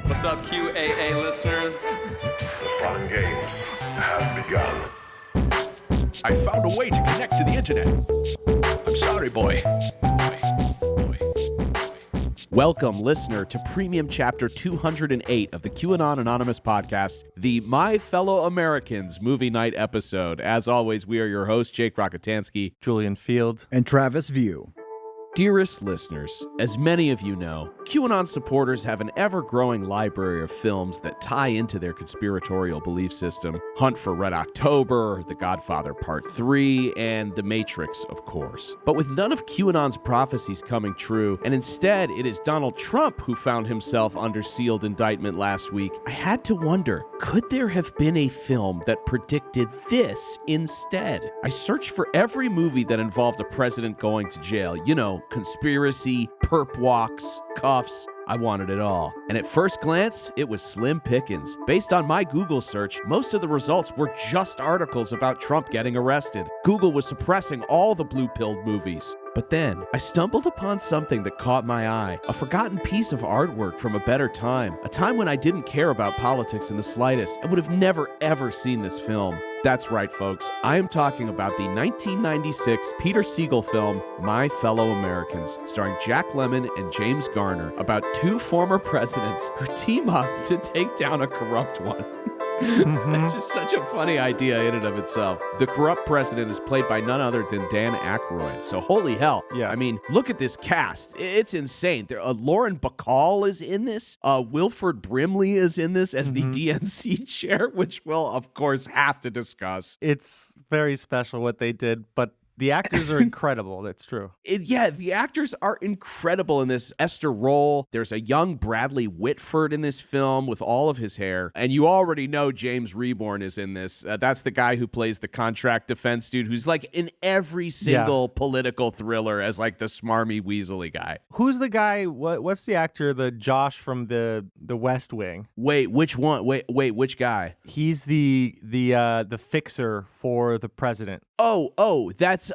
What's up, QAA listeners? The fun games have begun. I found a way to connect to the internet. I'm sorry, boy. Welcome, listener, to Premium Chapter 208 of the QAnon Anonymous podcast, the My Fellow Americans movie night episode. As always, we are your hosts, Jake Rockatansky, Julian Field, and Travis View. Dearest listeners, as many of you know, QAnon supporters have an ever-growing library of films that tie into their conspiratorial belief system. Hunt for Red October, The Godfather Part 3, and The Matrix, of course. But with none of QAnon's prophecies coming true, and instead it is Donald Trump who found himself under sealed indictment last week, I had to wonder, could there have been a film that predicted this instead? I searched for every movie that involved a president going to jail. You know, conspiracy, perp walks, cuffs. I wanted it all. And at first glance, it was slim pickings. Based on my Google search, most of the results were just articles about Trump getting arrested. Google was suppressing all the blue-pilled movies. But then, I stumbled upon something that caught my eye. A forgotten piece of artwork from a better time. A time when I didn't care about politics in the slightest and would have never, ever seen this film. That's right, folks. I am talking about the 1996 Peter Siegel film, My Fellow Americans, starring Jack Lemmon and James Garner, about two former presidents who team up to take down a corrupt one. It's just such a funny idea in and of itself. The corrupt president is played by none other than Dan Aykroyd. So holy hell. Yeah. I mean, look at this cast. It's insane. Lauren Bacall is in this. Wilford Brimley is in this as the DNC chair, which we'll, of course, have to discuss. It's very special what they did, but the actors are incredible. That's true. Yeah, the actors are incredible in this. Esther Roll. There's a young Bradley Whitford in this film with all of his hair. And you already know James Reborn is in this. That's the guy who plays the contract defense dude who's like in every single political thriller as like the smarmy, weaselly guy. Who's the guy? What's the actor? The Josh from the West Wing. Wait, which one? Wait, which guy? He's the fixer for the president. Oh, that's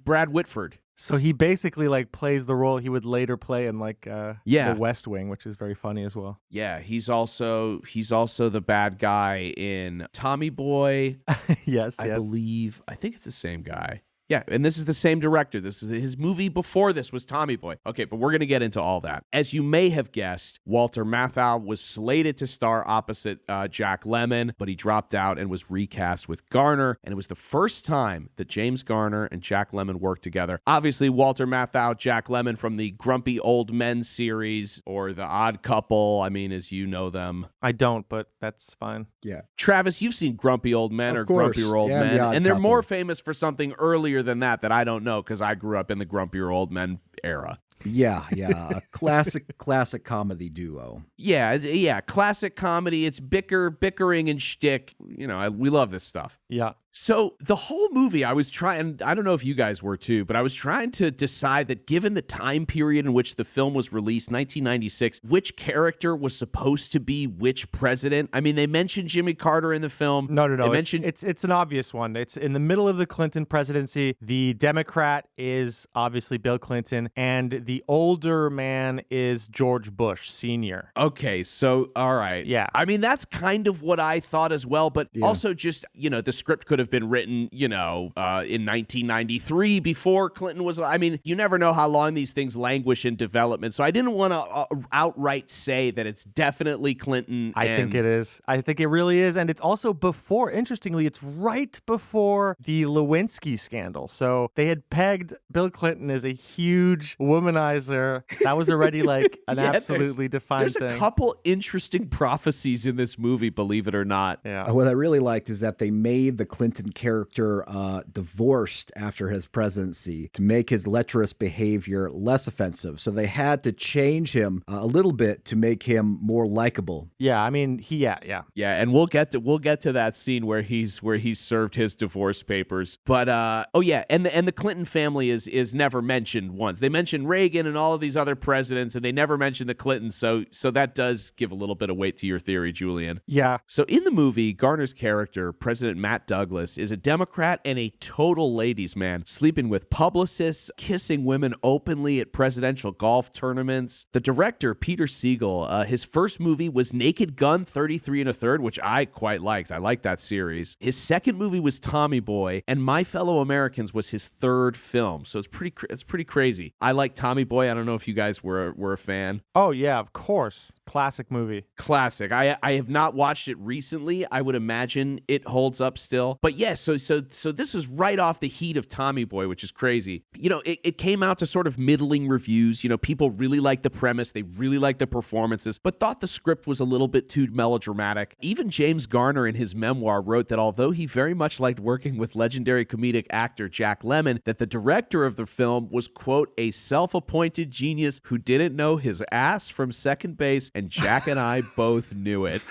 Brad Whitford. So he basically like plays the role he would later play in like the West Wing, which is very funny as well. Yeah, he's also the bad guy in Tommy Boy. yes, I believe. I think it's the same guy. Yeah, and this is the same director. This is his movie before this was Tommy Boy. Okay, but we're going to get into all that. As you may have guessed, Walter Matthau was slated to star opposite Jack Lemmon, but he dropped out and was recast with Garner, and it was the first time that James Garner and Jack Lemmon worked together. Obviously, Walter Matthau, Jack Lemmon from the Grumpy Old Men series or The Odd Couple, I mean, as you know them. I don't, but that's fine. Yeah. Travis, you've seen Grumpy Old Men or Grumpier Old Men, and they're more famous for something earlier than that I don't know because I grew up in the Grumpier Old Men era. Yeah, a classic comedy duo. Yeah, classic comedy. It's bickering and shtick. You know, we love this stuff. Yeah. So the whole movie, I was trying, I don't know if you guys were too, but I was trying to decide that given the time period in which the film was released, 1996, which character was supposed to be which president. I mean, they mentioned Jimmy Carter in the film. No. It's an obvious one. It's in the middle of the Clinton presidency. The Democrat is obviously Bill Clinton, and the older man is George Bush Sr. Okay, so, all right. Yeah. I mean, that's kind of what I thought as well, but also just, you know, the script could have been written, you know, in 1993 before Clinton was, I mean, you never know how long these things languish in development, so I didn't want to outright say that it's definitely Clinton. I think it is. I think it really is, and it's also before, interestingly, it's right before the Lewinsky scandal, so they had pegged Bill Clinton as a huge womanizer. That was already like an absolutely defined thing. There's a couple interesting prophecies in this movie, believe it or not. Yeah. What I really liked is that they made the Clinton character divorced after his presidency to make his lecherous behavior less offensive. So they had to change him a little bit to make him more likable. Yeah, I mean, yeah, and we'll get to that scene where he's served his divorce papers. But and the Clinton family is never mentioned once. They mention Reagan and all of these other presidents, and they never mention the Clintons. So that does give a little bit of weight to your theory, Julian. Yeah. So in the movie, Garner's character, President Matt Douglas, Douglas is a Democrat and a total ladies' man, sleeping with publicists, kissing women openly at presidential golf tournaments. The director, Peter Siegel, his first movie was Naked Gun 33 1/3, which I quite liked. I liked that series. His second movie was Tommy Boy, and My Fellow Americans was his third film. So it's pretty crazy. I like Tommy Boy. I don't know if you guys were a fan. Oh, yeah, of course. Classic movie. Classic. I have not watched it recently. I would imagine it holds up still. But yeah, so this was right off the heat of Tommy Boy, which is crazy. You know, it came out to sort of middling reviews. You know, people really liked the premise. They really liked the performances, but thought the script was a little bit too melodramatic. Even James Garner in his memoir wrote that although he very much liked working with legendary comedic actor Jack Lemmon, that the director of the film was, quote, a self-appointed genius who didn't know his ass from second base, and Jack and I both knew it.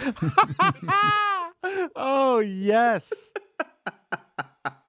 Oh, yes.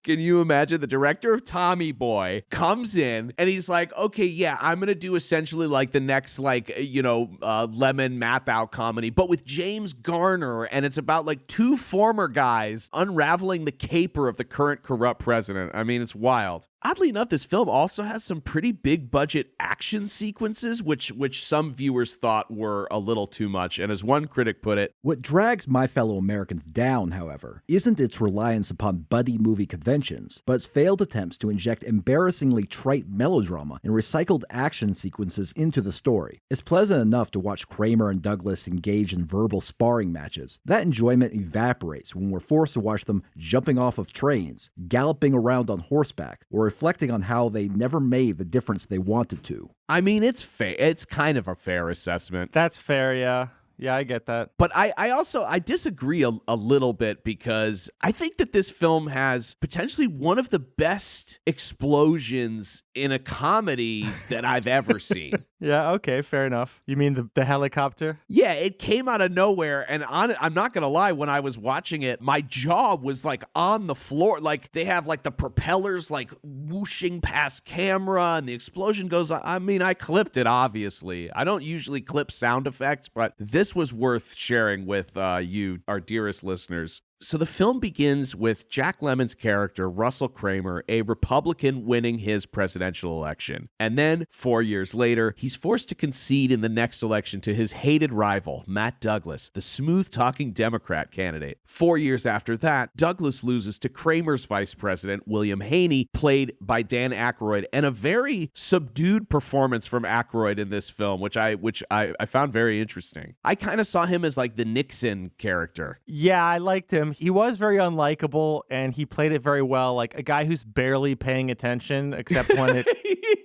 Can you imagine the director of Tommy Boy comes in and he's like, okay, yeah, I'm going to do essentially like the next, like, Lemmon math out comedy, but with James Garner. And it's about like two former guys unraveling the caper of the current corrupt president. I mean, it's wild. Oddly enough, this film also has some pretty big budget action sequences, which some viewers thought were a little too much. And as one critic put it, what drags My Fellow Americans down, however, isn't its reliance upon buddy movie conventions, but its failed attempts to inject embarrassingly trite melodrama and recycled action sequences into the story. It's pleasant enough to watch Kramer and Douglas engage in verbal sparring matches. That enjoyment evaporates when we're forced to watch them jumping off of trains, galloping around on horseback, or reflecting on how they never made the difference they wanted to. I mean, it's fair. It's kind of a fair assessment. That's fair, yeah. Yeah, I get that. But I disagree a little bit, because I think that this film has potentially one of the best explosions in a comedy that I've ever seen. Yeah, okay, fair enough. You mean the helicopter? Yeah, it came out of nowhere, and I'm not going to lie, when I was watching it, my jaw was like on the floor. Like, they have like the propellers like whooshing past camera, and the explosion goes on. I mean, I clipped it, obviously. I don't usually clip sound effects, but this was worth sharing with you, our dearest listeners. So the film begins with Jack Lemmon's character, Russell Kramer, a Republican winning his presidential election. And then, 4 years later, he's forced to concede in the next election to his hated rival, Matt Douglas, the smooth-talking Democrat candidate. 4 years after that, Douglas loses to Kramer's vice president, William Haney, played by Dan Aykroyd, and a very subdued performance from Aykroyd in this film, which I found very interesting. I kind of saw him as like the Nixon character. Yeah, I liked him. He was very unlikable, and he played it very well, like a guy who's barely paying attention, except when it,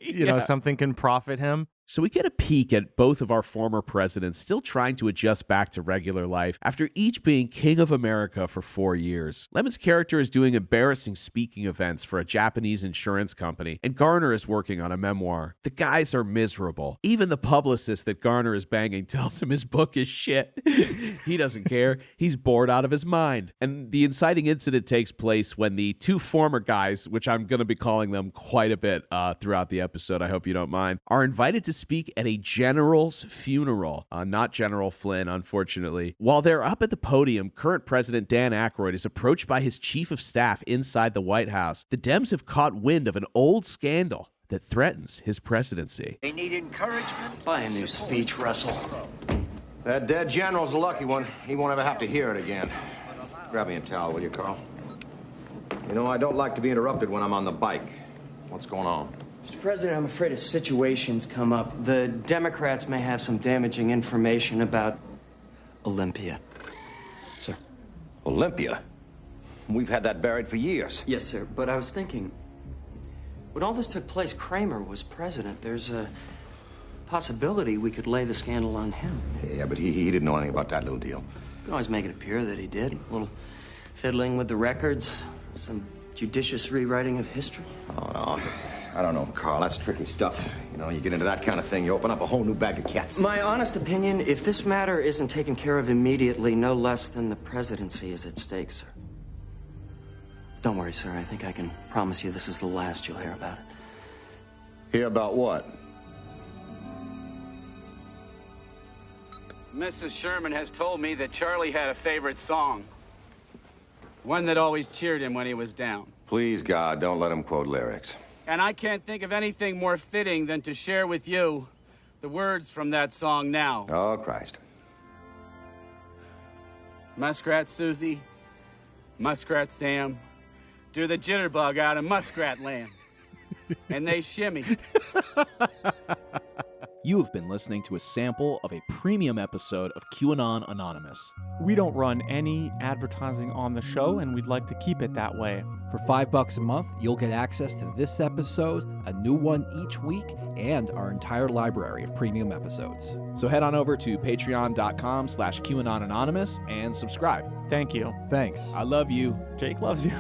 you know, something can profit him. So we get a peek at both of our former presidents still trying to adjust back to regular life after each being king of America for 4 years. Lemmon's character is doing embarrassing speaking events for a Japanese insurance company, and Garner is working on a memoir. The guys are miserable. Even the publicist that Garner is banging tells him his book is shit. He doesn't care. He's bored out of his mind. And the inciting incident takes place when the two former guys, which I'm going to be calling them quite a bit throughout the episode, I hope you don't mind, are invited to speak at a general's funeral. Not General Flynn, unfortunately. While they're up at the podium, current President Dan Aykroyd is approached by his chief of staff inside the White House. The Dems have caught wind of an old scandal that threatens his presidency. They need encouragement. Buy a new speech, Russell. That dead general's a lucky one. He won't ever have to hear it again. Grab me a towel, will you, Carl? You know, I don't like to be interrupted when I'm on the bike. What's going on? Mr. President, I'm afraid as situations come up, the Democrats may have some damaging information about Olympia. Sir. Olympia? We've had that buried for years. Yes, sir, but I was thinking, when all this took place, Kramer was president. There's a possibility we could lay the scandal on him. Yeah, but he didn't know anything about that little deal. You can always make it appear that he did. A little fiddling with the records, some judicious rewriting of history. Oh, no. I don't know, Carl. That's tricky stuff. You know, you get into that kind of thing, you open up a whole new bag of cats. My honest opinion, if this matter isn't taken care of immediately, no less than the presidency is at stake, sir. Don't worry, sir. I think I can promise you this is the last you'll hear about it. Hear about what? Mrs. Sherman has told me that Charlie had a favorite song. One that always cheered him when he was down. Please, God, don't let him quote lyrics. And I can't think of anything more fitting than to share with you the words from that song now. Oh, Christ. Muskrat Susie, Muskrat Sam, do the jitterbug out of Muskrat Land. And they shimmy. You have been listening to a sample of a premium episode of QAnon Anonymous. We don't run any advertising on the show, and we'd like to keep it that way. For $5 a month, you'll get access to this episode, a new one each week, and our entire library of premium episodes. So head on over to patreon.com/QAnon Anonymous and subscribe. Thank you. Thanks. I love you. Jake loves you.